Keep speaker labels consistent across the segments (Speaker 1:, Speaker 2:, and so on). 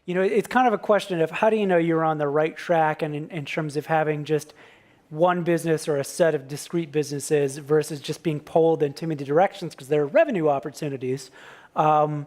Speaker 1: it's kind of a question of how do you know you're on the right track and in terms of having just one business or a set of discrete businesses versus just being pulled in too many directions because there are revenue opportunities. But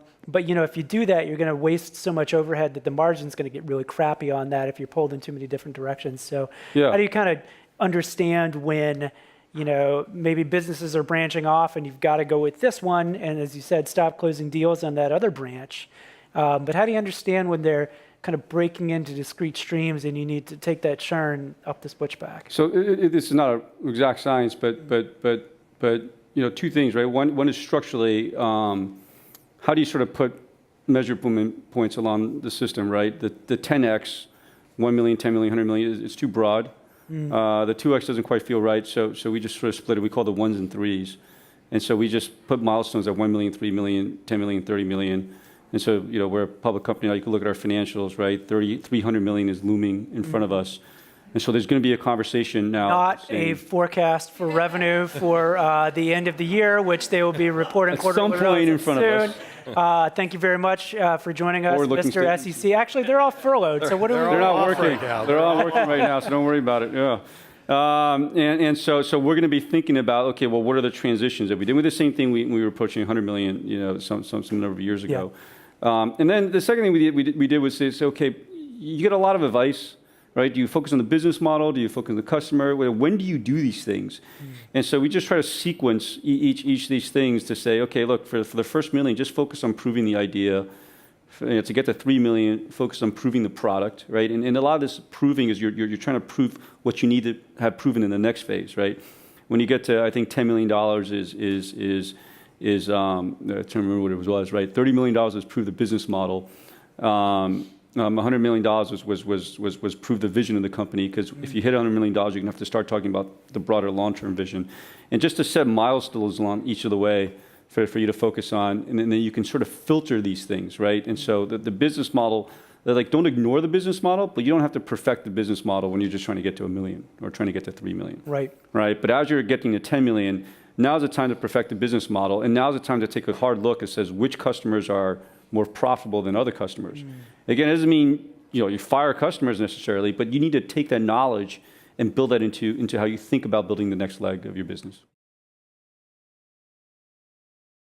Speaker 1: if you do that, you're going to waste so much overhead that the margin's going to get really crappy on that if you're pulled in too many different directions. So how do you kind of understand when maybe businesses are branching off and you've got to go with this one, and as you said, stop closing deals on that other branch. But how do you understand when they're kind of breaking into discrete streams and you need to take that churn up the switchback?
Speaker 2: So this is not an exact science, but two things, right? One is structurally, how do you sort of put measurement points along the system, right? The 10x, 1 million, 10 million, 100 million is too broad. The 2x doesn't quite feel right, so we just sort of split it. We call it the ones and threes. And so we just put milestones at 1 million, 3 million, 10 million, 30 million. And so, we're a public company now. You can look at our financials, right? 300 million is looming in front of us. And so there's going to be a conversation now.
Speaker 1: Not a forecast for revenue for the end of the year, which they will be reporting quarterly.
Speaker 2: At some point in front
Speaker 1: soon.
Speaker 2: of us.
Speaker 1: Thank you very much for joining us, Mr.
Speaker 2: SEC.
Speaker 1: SEC. Actually, they're all furloughed, so what are we
Speaker 2: They're not working. They're all working right now, so don't worry about it. Yeah. So we're going to be thinking about, okay, well, what are the transitions that we did? We did the same thing we were approaching 100 million, some number of years ago.
Speaker 1: Yeah.
Speaker 2: And then the second thing we did was say, okay, you get a lot of advice, right? Do you focus on the business model? Do you focus on the customer? When do you do these things? And so we just try to sequence each of these things to say, okay, look, for the first million, just focus on proving the idea. To get to 3 million, focus on proving the product, right? And a lot of this proving is you're trying to prove what you need to have proven in the next phase, right? When you get to, I think, $10 million is I can't remember what it was, right? $30 million was prove the business model. $100 million was prove the vision of the company, because if you hit $100 million, you're going to have to start talking about the broader long-term vision. And just to set milestones along each of the way for you to focus on, and then you can sort of filter these things, right? And so the business model, don't ignore the business model, but you don't have to perfect the business model when you're just trying to get to 1 million or trying to get to 3 million.
Speaker 1: Right.
Speaker 2: Right. But as you're getting to 10 million, now's the time to perfect the business model, and now's the time to take a hard look that says which customers are more profitable than other customers. Again, it doesn't mean you fire customers necessarily, but you need to take that knowledge and build that into how you think about building the next leg of your business.